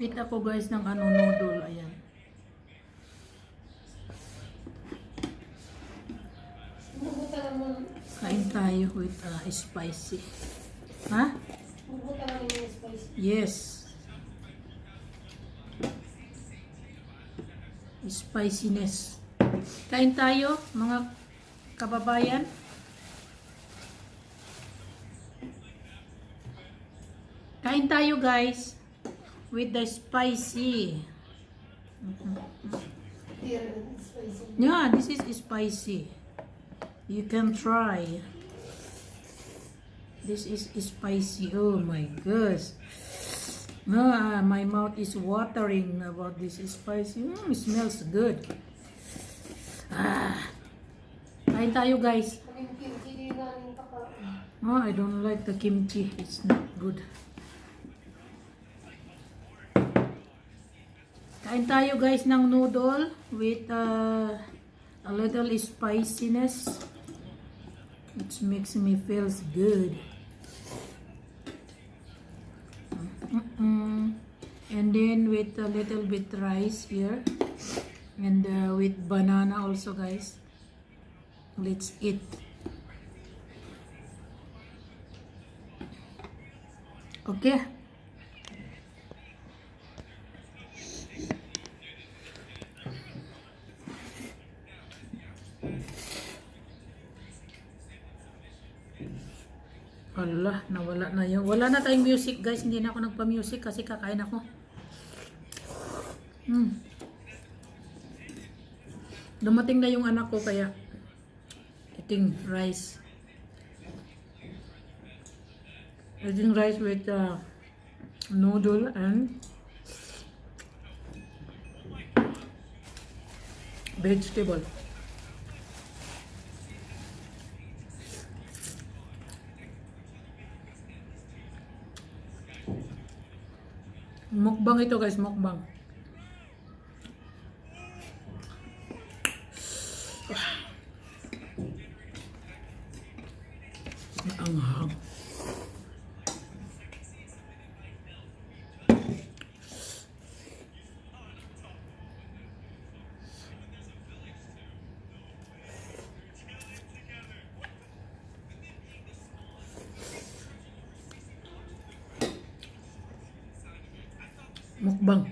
Eat ako guys ng noodle. Ayan. Kain tayo with spicy. Ha? Yes. Spiciness. Kain tayo mga kababayan. Kain tayo guys with the spicy. Yeah, this is spicy. You can try. This is spicy. Oh my gosh. My mouth is watering about this spicy. It smells good. Kain tayo guys. I don't like the kimchi. It's not good. Kain tayo guys ng noodle with a little spiciness. It makes me feels good. And then with a little bit rice here. And with banana also guys. Let's eat. Okay. Wala, nawala na yun. Wala na tayong music guys. Hindi na ako nagpa-music kasi kakain ako. Dumating na yung anak ko kaya eating rice. Eating rice with noodle and vegetable. Mukbang ito guys, mukbang. Anghang. Mukbang.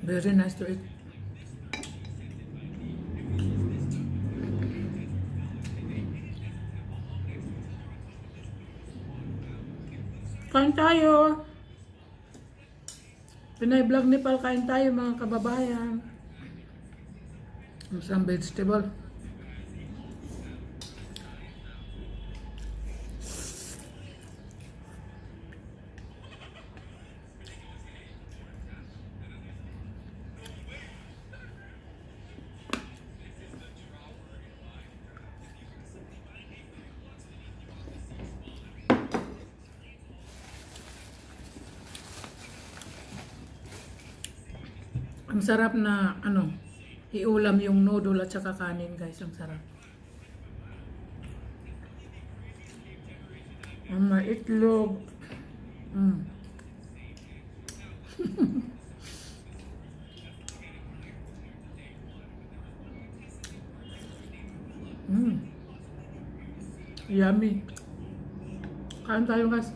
Very nice to eat. Kain tayo. Pinay Vlog Nepal, kain tayo mga kababayan. Some vegetable. Ang sarap na iulam yung noodle at saka kanin guys, ang sarap. Ang may itlog. Yummy. Kain tayo guys.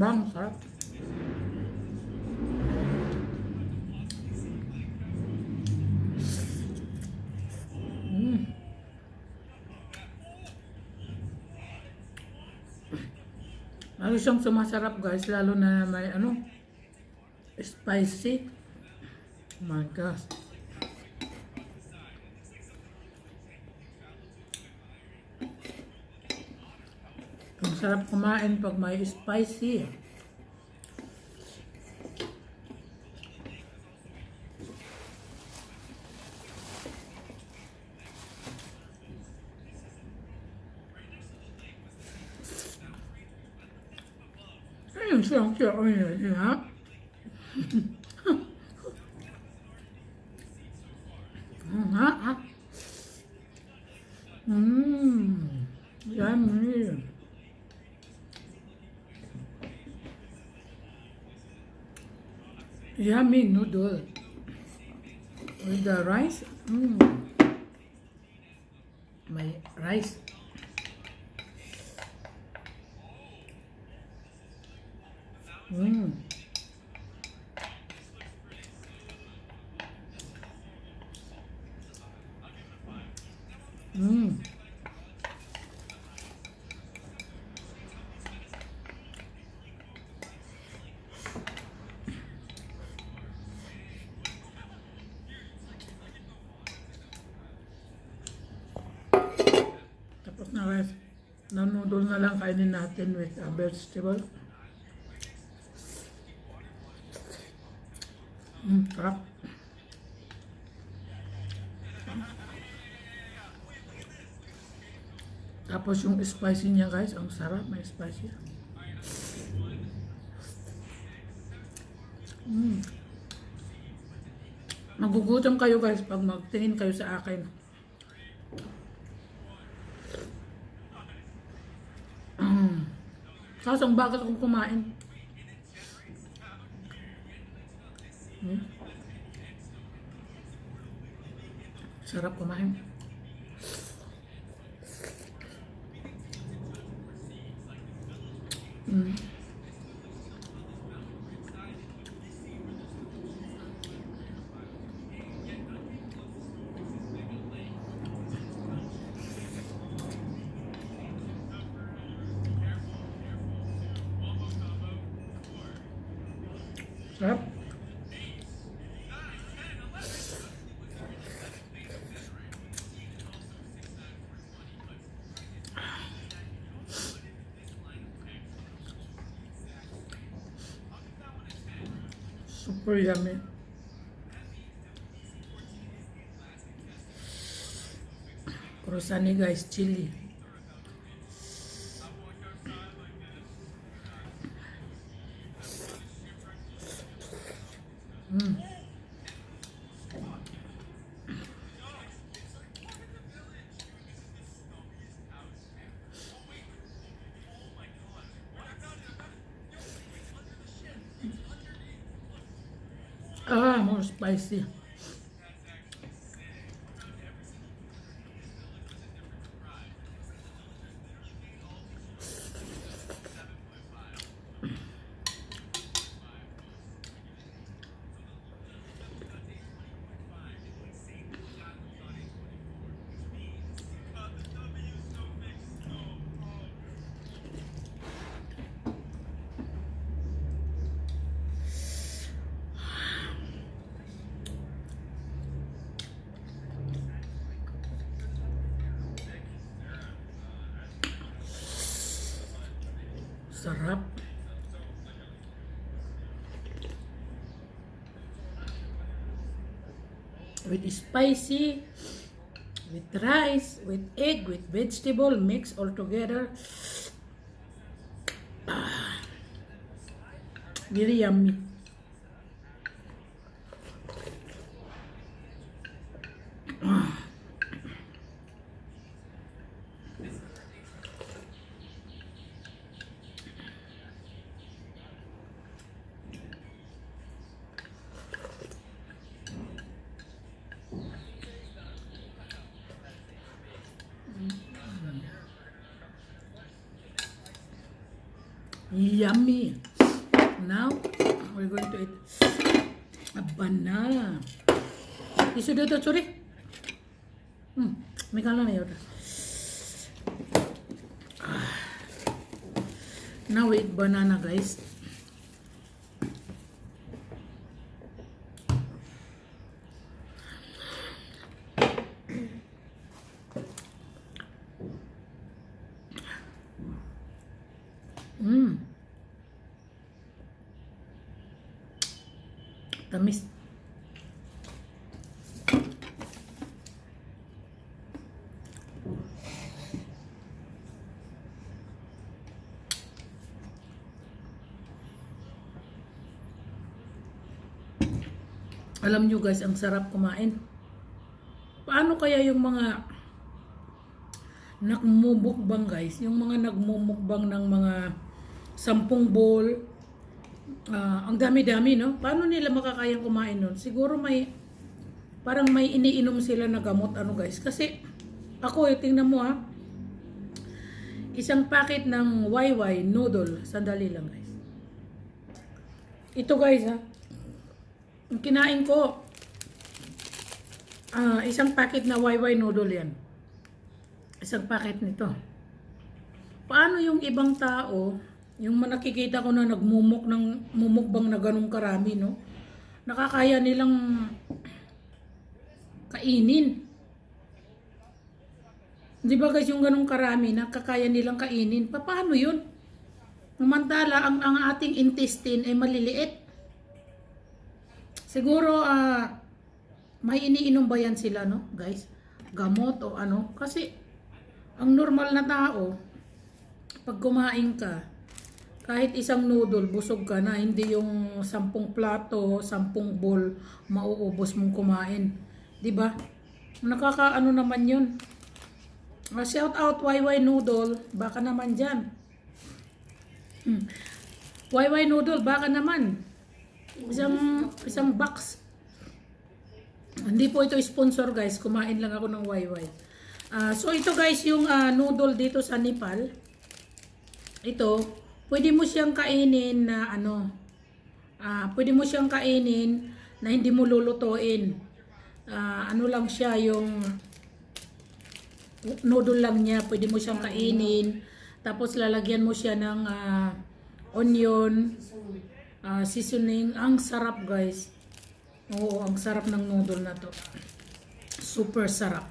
Bang, sarap. Lalo siyang sumasarap guys, lalo na may ano, spicy. Oh my gosh. Ang sarap kumain pag may spicy. Ayun siya, ayun ha. Ha? Yummy. Yummy noodle with the rice. My rice. Tapos na guys, na noodle na lang kainin natin with a vegetable. Sarap. Tapos yung spicy niya guys, ang sarap, may spicy. Magugutom kayo guys pag magtingin kayo sa akin. Tapos ang bagal akong kumain. Sarap kumain. Sarap. Super yummy. Crostani guys, chili. More spicy. Sarap. With spicy, with rice, with egg, with vegetable, mix all together. Very yummy. Yummy. Now we're going to eat a banana. Isu dito, sorry. May kalan na yun. Now with banana, guys. Tamis. Alam nyo guys, ang sarap kumain. Paano kaya yung mga nagmumukbang guys, yung mga nagmumukbang ng mga 10 bowl, ang dami-dami, no? Paano nila makakayang kumain nun? Siguro parang may iniinom sila na gamot, ano guys. Kasi ako, tingnan mo ha, isang packet ng YY noodle, sandali lang guys. Ito guys ha, ang kinain ko, isang packet na YY noodle yan. Isang packet nito. Paano yung ibang tao, yung nakikita ko na mumukbang na ganun karami, no? Nakakaya nilang kainin. Di ba guys, yung ganun karami, nakakaya nilang kainin. Paano yun? Mantala, ang ating intestine ay maliliit. Siguro, may iniinom ba yan sila, no, guys? Gamot o ano? Kasi, ang normal na tao, pag kumain ka, kahit isang noodle, busog ka na, hindi yung 10 plato, 10 bowl, mauubos mong kumain. Diba? Nakakaano naman yun. Shout out YY Noodle, baka naman dyan. YY Noodle, baka naman. Isang box. Hindi po ito sponsor guys, kumain lang ako ng YY. So ito guys, yung noodle dito sa Nepal. Ito, pwede mo siyang kainin na pwede mo siyang kainin na hindi mo lulutuin. Ano lang siya, yung noodle lang niya, pwede mo siyang kainin. Tapos lalagyan mo siya ng onion, seasoning. Ang sarap guys. Oo, ang sarap ng noodle na to. Super sarap.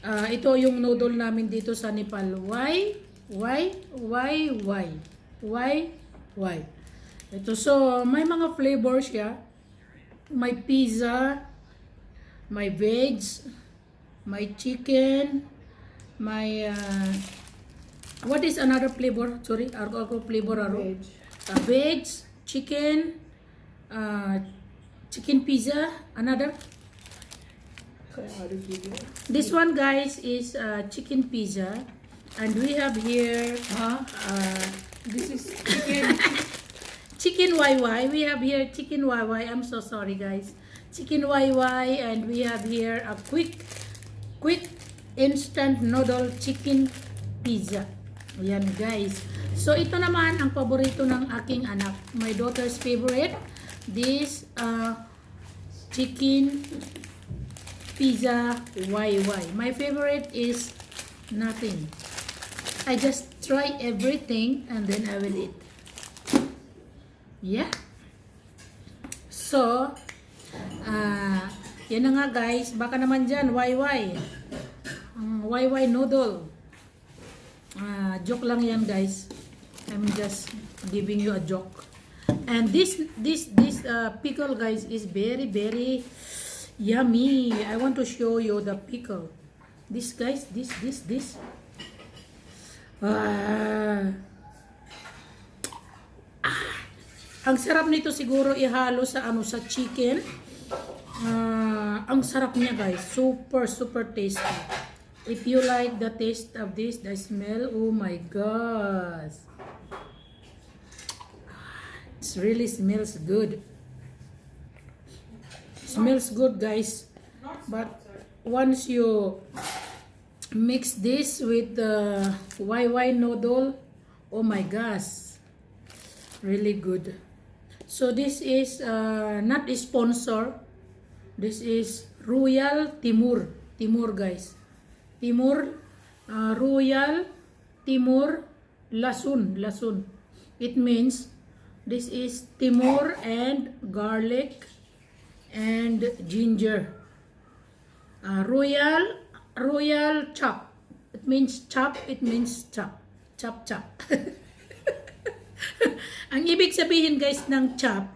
Ito yung noodle namin dito sa Nepal. Why? Ito, so may mga flavor siya. May pizza, may veg, may chicken, may what is another flavor? Sorry, ako flavor veg, chicken, chicken pizza, another. This one guys is chicken pizza. And we have here, this is chicken YY. We have here chicken YY. I'm so sorry, guys. Chicken YY, and we have here a quick instant noodle chicken pizza. Ayan, guys. So ito naman ang paborito ng aking anak, my daughter's favorite. This chicken pizza YY. My favorite is nothing. I just try everything and then I will eat. Yeah. So, yan na nga guys. Baka naman dyan, YY. YY noodle. Joke lang yan guys. I'm just giving you a joke. And this pickle guys is very, very yummy. I want to show you the pickle. This guys, this. Ang sarap nito siguro ihalo sa sa chicken. Ang sarap niya guys, super tasty. If you like the taste of this, the smell, oh my gosh, it really smells good. Smells good guys, but once you mix this with the YY noodle, oh my gosh, really good. So this is not a sponsor. This is Royal Timur guys. Royal Timur Lasun, lasun. It means this is timur and garlic and ginger. Royal chop. It means chop, it means chop. Chop, chop. Ang ibig sabihin guys ng chop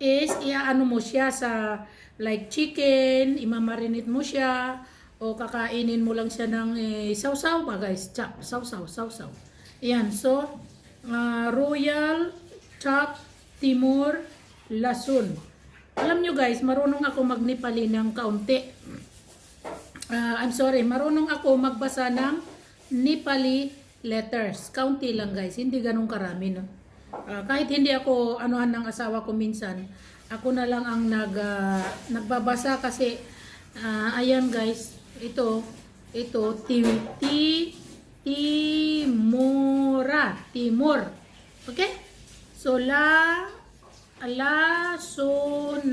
is iaano mo siya sa like chicken, imamarinate mo siya o kakainin mo lang siya ng sausaw ba guys? Chop, sausaw, sausaw. Ayan, so royal chop timur lasun. Alam nyo guys, marunong ako magnipali ng kaunti. Marunong ako magbasa ng Nepali letters. Kaunti lang guys, hindi ganun karami, no? Kahit hindi ako anuhan ng asawa ko minsan, ako na lang ang nagbabasa kasi ayan guys, ito timur. Okay? So lasun.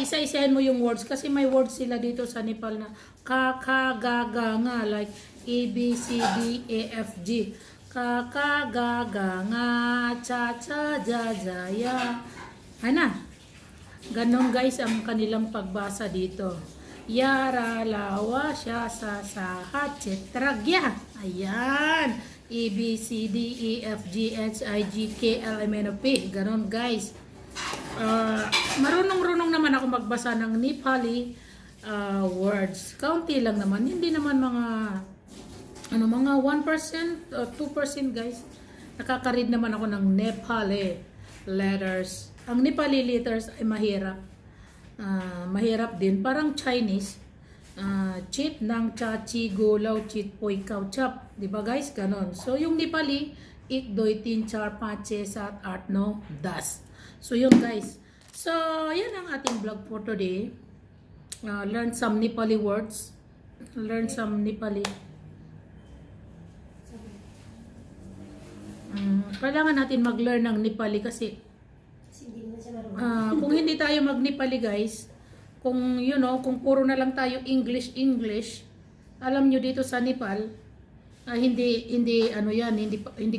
Isa-isahin mo yung words kasi may words sila dito sa Nepal na kakagaga nga like A, B, C, D, E, F, G. Kakagaga nga cha cha ja ja ya. Ana. Ganon guys ang kanilang pagbasa dito. Yara lawa siya sa sahat chetragya. Ayan. A, B, C, D, E, F, G, H, I, J, K, L, M, N, O, P. Ganon guys. Marunong naman ako magbasa ng Nepali words. Kaunti lang naman. Hindi naman mga 1% o 2% guys. Nakaka-read naman ako ng Nepali letters. Ang Nepali letters ay mahirap. Mahirap din. Parang Chinese. Chit ng chachi gulaw chit poy kaw chap. Diba guys? Ganon. So yung Nepali, ik doy tin char pache sat art no das. So yun guys. So yan ang ating vlog for today. Learn some Nepali words. Learn some Nepali. Kailangan natin mag-learn ng Nepali kasi kung hindi tayo mag-Nepali guys, kung kung puro na lang tayo English, alam nyo dito sa Nepal, hindi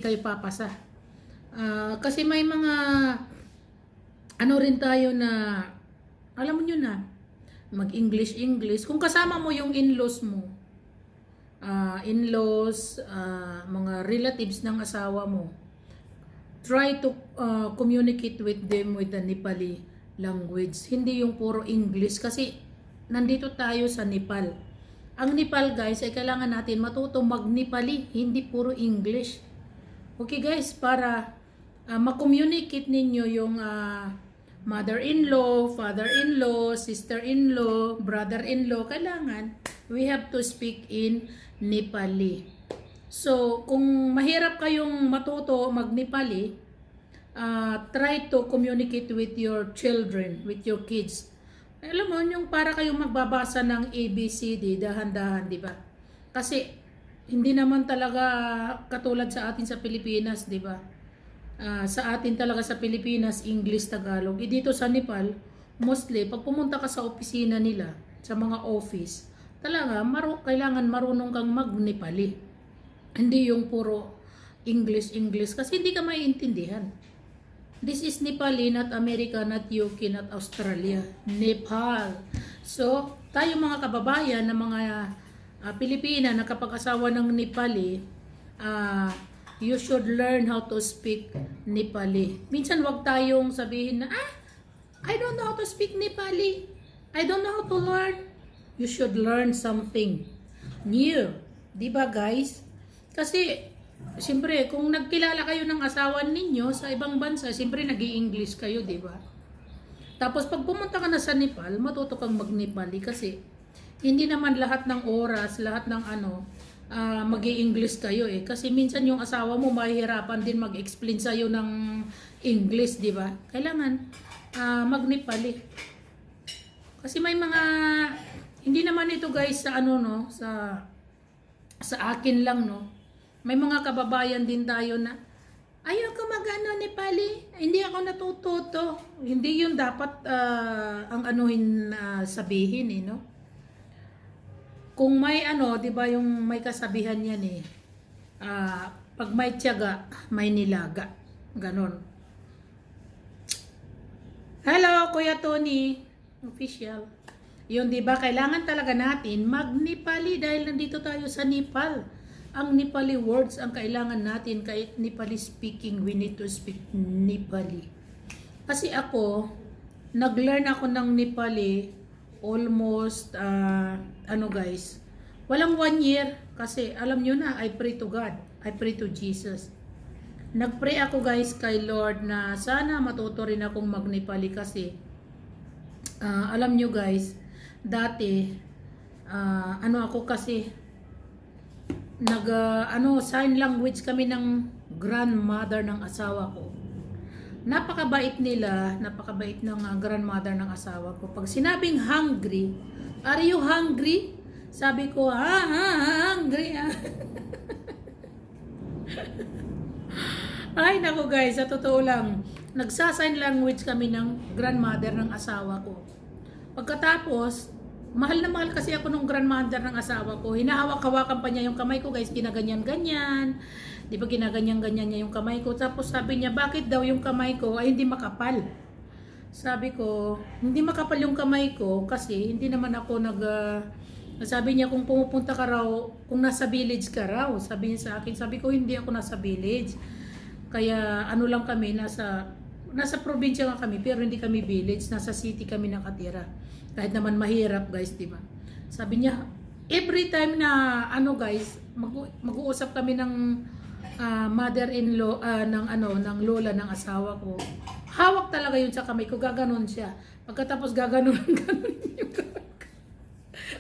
kayo papasa. Kasi may mga rin tayo na alam nyo na mag-English. Kung kasama mo yung in-laws mo, mga relatives ng asawa mo, try to communicate with them with the Nepali language. Hindi yung puro English kasi nandito tayo sa Nepal. Ang Nepal guys ay kailangan natin matuto mag-Nepali, hindi puro English. Okay guys, para ma-communicate ninyo yung mother-in-law, father-in-law, sister-in-law, brother-in-law, kailangan we have to speak in Nepali. So, kung mahirap kayong matuto mag-Nepali, try to communicate with your children, with your kids. Alam mo, yung para kayong magbabasa ng ABCD, dahan-dahan, di ba? Kasi, hindi naman talaga katulad sa atin sa Pilipinas, di ba? Sa atin talaga sa Pilipinas, English, Tagalog. Dito sa Nepal, mostly, pag pumunta ka sa opisina nila, sa mga office, talaga, kailangan marunong kang mag-Nepali. Hindi yung puro English, kasi hindi ka maiintindihan. This is Nepali, not America, not UK, not Australia. Nepal. So, tayo mga kababayan na mga Pilipina na kapag asawa ng Nepali, you should learn how to speak Nepali. Minsan wag tayong sabihin na, I don't know how to speak Nepali. I don't know how to learn. You should learn something new. Diba guys? Kasi, siyempre, kung nagkilala kayo ng asawa ninyo sa ibang bansa, siyempre nag-i-English kayo, diba? Tapos pag pumunta ka na sa Nepal, matuto kang mag-Nepali kasi hindi naman lahat ng oras, lahat ng mag-i-English kayo eh. Kasi minsan yung asawa mo mahihirapan din mag-explain sa'yo ng English, di ba? Kailangan mag-Nepali. Kasi may mga, hindi naman ito guys sa sa akin lang, no? May mga kababayan din tayo na, ayaw ka Nepali, hindi ako natututo. Hindi yun dapat ang sabihin eh, no? Kung may 'di ba yung may kasabihan yan eh. Pag may tiyaga, may nilaga. Ganon. Hello, Kuya Tony. Official. Yun, di ba? Kailangan talaga natin mag-Nepali dahil nandito tayo sa Nepal. Ang Nepali words ang kailangan natin. Kahit Nepali speaking, we need to speak Nepali. Kasi ako, nag-learn ako ng Nepali almost, guys, walang 1 year. Kasi alam nyo na, I pray to God. I pray to Jesus. Nagpray ako guys kay Lord na sana matuto rin akong mag-Nepali kasi alam nyo guys, dati ako kasi sign language kami ng grandmother ng asawa ko. Napakabait nila, napakabait ng grandmother ng asawa ko. Pag sinabing hungry, are you hungry? Sabi ko, hungry. Ay nako guys, sa totoo lang, nagsasign language kami ng grandmother ng asawa ko. Pagkatapos, mahal na mahal kasi ako ng grandmother ng asawa ko. Hinahawak-hawakan pa niya yung kamay ko guys, ginaganyan-ganyan. Di ba ginaganyan-ganyan niya yung kamay ko. Tapos sabi niya, bakit daw yung kamay ko ay hindi makapal? Sabi ko, hindi makapal yung kamay ko kasi hindi naman ako sabi niya kung pumupunta ka raw, kung nasa village ka raw. Sabi niya sa akin, sabi ko hindi ako nasa village. Kaya lang kami, nasa probinsya nga kami, pero hindi kami village, nasa city kami nakatira. Kahit naman mahirap guys, di ba? Sabi niya, every time na guys, mag-uusap kami ng mother-in-law ng lola ng asawa ko. Hawak talaga yun sa kamay ko, gaganon siya. Pagkatapos gaganon yung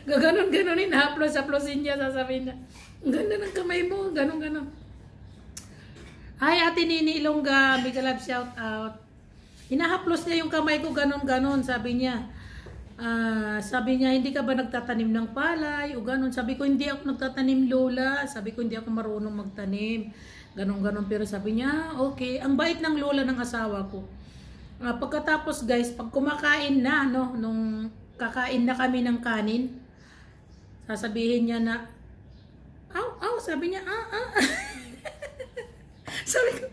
gaganon-ganonin, haplos-haplosin niya, sasabihin niya, ang ganda ng kamay mo, ganon-ganon. Hi, Ate Nini Ilongga, big love shout out. Hinahaplos niya yung kamay ko, ganon-ganon, sabi niya. Sabi niya, hindi ka ba nagtatanim ng palay? O ganon. Sabi ko, hindi ako nagtatanim, Lola. Sabi ko, hindi ako marunong magtanim. Ganon-ganon. Pero sabi niya, okay. Ang bait ng lola ng asawa ko. Pagkatapos guys, pag kumakain na, nung kakain na kami ng kanin, sasabihin niya na, aw, sabi niya, sabi ko,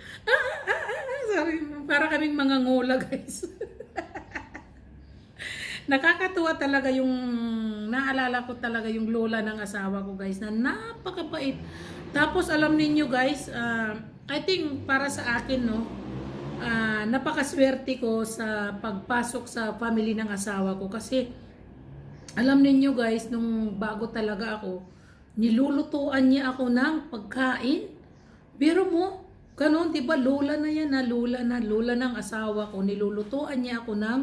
sabi ko, para kaming mga ngula guys. Nakakatuwa talaga yung, naalala ko talaga yung lola ng asawa ko guys, na napakabait. Tapos alam niyo guys, I think para sa akin napakaswerte ko sa pagpasok sa family ng asawa ko kasi alam niyo guys, nung bago talaga ako, nilulutuan niya ako ng pagkain. Pero mo, ganun, diba, lola na yan, lola ng asawa ko, nilulutuan niya ako ng,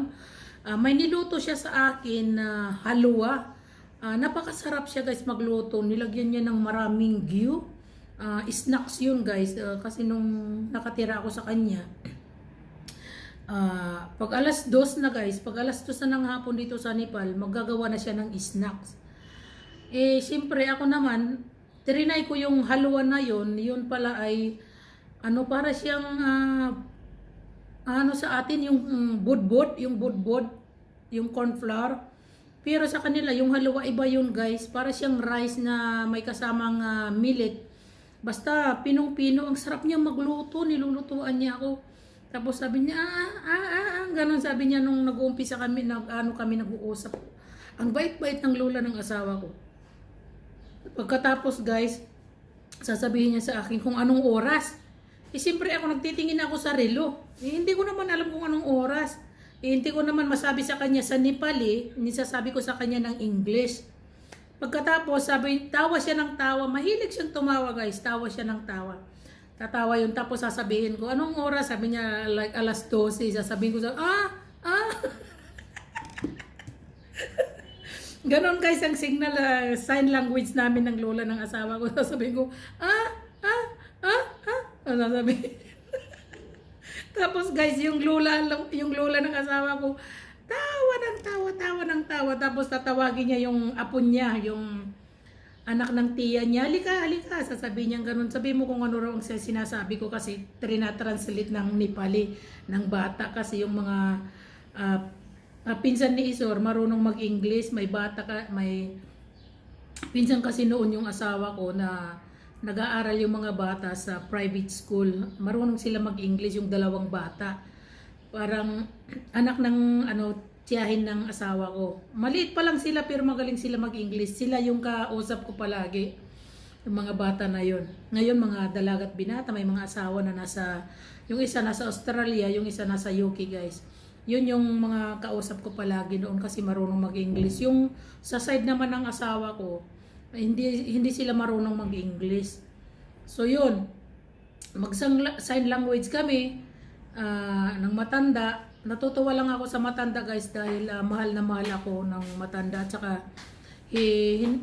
may niluto siya sa akin na halwa. Napakasarap siya guys magluto, nilagyan niya ng maraming gyu. Snacks yun guys, kasi nung nakatira ako sa kanya, pag alas 2 na guys, pag alas 2 na ng hapon dito sa Nepal, maggagawa na siya ng snacks. Siyempre ako naman, trinay ko yung halwa na yun pala ay, para siyang, sa atin yung budbud, yung corn flour. Pero sa kanila, yung halwa iba yun guys, para siyang rice na may kasamang millet. Basta pinong-pino, ang sarap niya magluto, nilulutuan niya ako. Tapos sabi niya, ganun sabi niya nung nag-uumpisa kami, kami nag-uusap. Ang bait-bait ng lola ng asawa ko. Pagkatapos guys, sasabihin niya sa akin kung anong oras. Siyempre ako nagtitingin ako sa relo. Hindi ko naman alam kung anong oras. Hindi ko naman masabi sa kanya sa Nepali, nisasabi ko sa kanya ng English. Pagkatapos, tawa siya ng tawa. Mahilig siyang tumawa guys, tawa siya ng tawa. Tatawa yun, tapos sasabihin ko, anong oras? Sabi niya, like alas 12. Sasabihin ko, ganon guys ang signal, sign language namin ng lola ng asawa ko. Sasabihin ko, sasabihin. Tapos guys, yung lola ng asawa ko, tawa ng tawa. Tapos tatawagin niya yung apo niya, yung anak ng tiya niya, halika, sasabihin niya ganun. Sabi mo kung ano raw ang sinasabi ko kasi translate ng Nepali ng bata kasi yung mga pinsan ni Isor marunong mag-English, may bata may pinsan kasi noon yung asawa ko na nag-aaral yung mga bata sa private school. Marunong sila mag-English yung dalawang bata. Parang anak ng tiyahin ng asawa ko. Maliit pa lang sila pero magaling sila mag-English. Sila yung kausap ko palagi. Yung mga bata na yon. Ngayon mga dalagat binata, may mga asawa na yung isa nasa Australia, yung isa nasa UK guys. Yun yung mga kausap ko palagi noon kasi marunong mag-English. Yung sa side naman ng asawa ko, hindi sila marunong mag-English. So yun, mag-sign language kami ng matanda. Natutuwa lang ako sa matanda guys dahil mahal na mahal ako ng matanda. At saka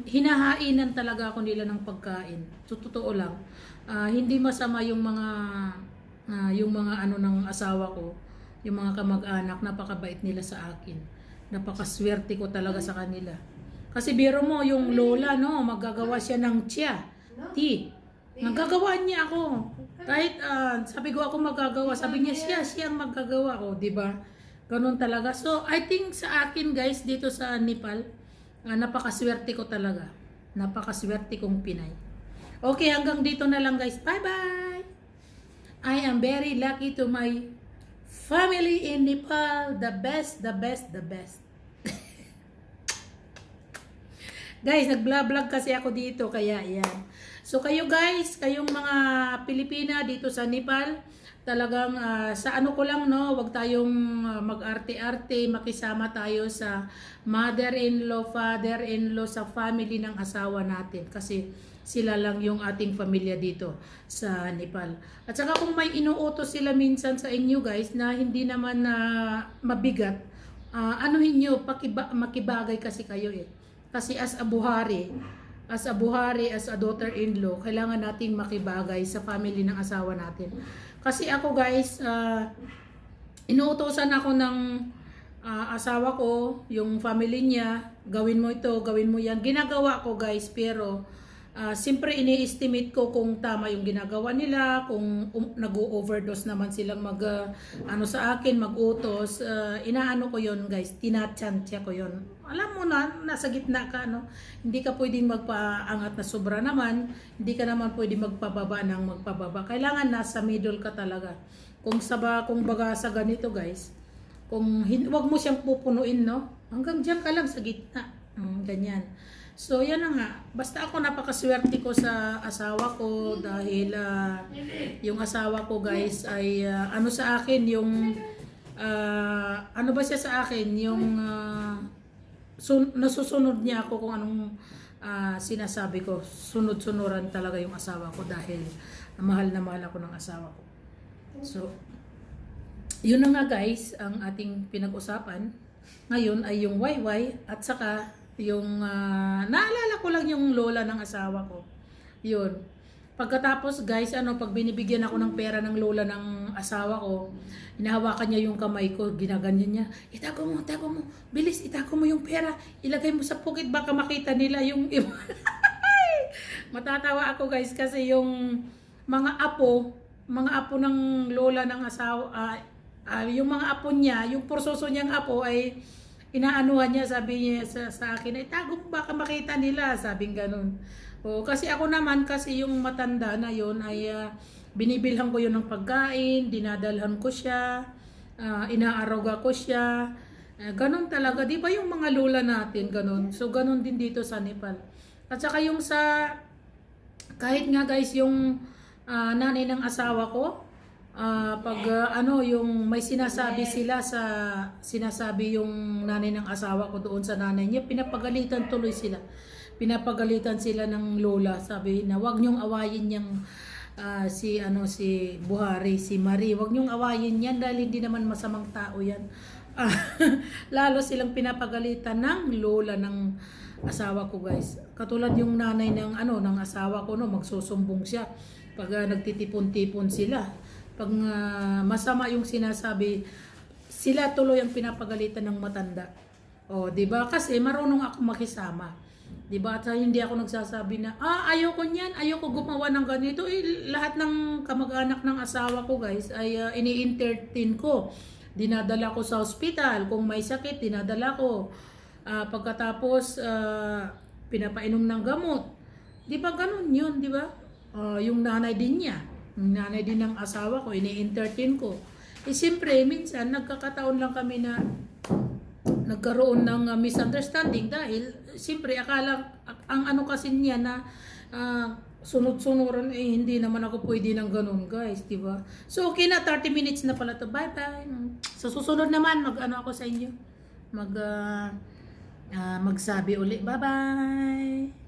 hinahainan talaga ako nila ng pagkain. So, totoo lang. Hindi masama yung mga ng asawa ko, yung mga kamag-anak, napakabait nila sa akin. Napakaswerte ko talaga sa kanila. Kasi biro mo, yung lola, no, magagawa siya ng tea. Nagagawa niya ako. Kahit sabi ko ako magagawa, sabi niya siya ang magagawa ko, di ba? Ganun talaga. So, I think sa akin guys, dito sa Nepal, napakaswerte ko talaga. Napakaswerte kong Pinay. Okay, hanggang dito na lang guys. Bye-bye! I am very lucky to my family in Nepal. The best, the best, the best. Guys, nag-vlog kasi ako dito, kaya yan. So kayo guys, kayong mga Pilipina dito sa Nepal, talagang sa ko lang no, wag tayong mag-arte-arte, makisama tayo sa mother-in-law, father-in-law, sa family ng asawa natin. Kasi sila lang yung ating pamilya dito sa Nepal. At saka kung may inuutos sila minsan sa inyo guys na hindi naman mabigat, anuhin nyo, makibagay kasi kayo eh. Kasi as a buhari, as a daughter-in-law, kailangan nating makibagay sa family ng asawa natin. Kasi ako guys, inuutosan ako ng asawa ko, yung family niya, gawin mo ito, gawin mo yan. Ginagawa ko guys, pero siyempre ini-estimate ko kung tama yung ginagawa nila, kung nag-overdose naman silang sa akin, mag-utos, inaano ko yon guys, tinatsantya ko yon. Alam mo na, nasa gitna ka, no? Hindi ka pwedeng magpaangat na sobra naman, hindi ka naman pwedeng magpababa ng magpababa. Kailangan nasa middle ka talaga. Kung baga sa ganito guys, wag mo siyang pupunuin, no? Hanggang diyan ka lang sa gitna. Ganyan. So, yan na nga. Basta ako napakaswerte ko sa asawa ko dahil yung asawa ko guys ay sa akin yung ano ba siya sa akin? Yung nasusunod niya ako kung anong sinasabi ko. Sunod-sunuran talaga yung asawa ko dahil mahal na mahal ako ng asawa ko. So, yun na nga guys ang ating pinag-usapan. Ngayon ay yung wayway at saka yung naalala ko lang yung lola ng asawa ko. Yun. Pagkatapos guys, pag binibigyan ako ng pera ng lola ng asawa ko, hinahawakan niya yung kamay ko, ginaganyan niya. Itago mo, bilis, itago mo yung pera, ilagay mo sa pocket, baka makita nila yung matatawa ako guys kasi yung mga apo ng lola ng asawa, yung mga apo niya, yung porsoso niyang apo ay inaanuhan niya, sabi niya sa akin, ay tago mo baka makita nila, sabing ganun. Kasi ako naman, kasi yung matanda na yun ay binibilhan ko yun ng pagkain, dinadalhan ko siya, inaaroga ko siya, ganun talaga, di ba yung mga lola natin, ganun. So ganun din dito sa Nepal. At saka yung kahit nga guys, yung nanay ng asawa ko, yung may sinasabi yung nanay ng asawa ko doon sa nanay niya, pinapagalitan tuloy sila. Pinapagalitan sila ng lola, sabi na wag niyong awayin yang si Buhari, si Marie, wag niyong awayin yan dahil hindi naman masamang tao yan. Lalo silang pinapagalitan ng lola ng asawa ko guys. Katulad yung nanay ng asawa ko, no, magsusumbong siya pag nagtitipon-tipon sila. Pag masama yung sinasabi, sila tuloy ang pinapagalitan ng matanda. Di ba? Kasi marunong ako makisama. Di ba? At hindi ako nagsasabi na, ayoko niyan, ayoko gumawa ng ganito. Lahat ng kamag-anak ng asawa ko, guys, ay ini-entertain ko. Dinadala ko sa ospital. Kung may sakit, dinadala ko. Pagkatapos, pinapainom ng gamot. Di ba? Ganun yun, di ba? yung nanay din niya. Yung nanay din ng asawa ko, ini-entertain ko. Eh siyempre, minsan nagkakataon lang kami na nagkaroon ng misunderstanding dahil siyempre ang ano kasi niya na sunod-sunuran eh hindi naman ako pwede ng ganun guys, di ba? So okay na, 30 minutes na pala to. Bye bye. Sa susunod naman mag-ano ako sa inyo. Magsabi uli. Bye bye.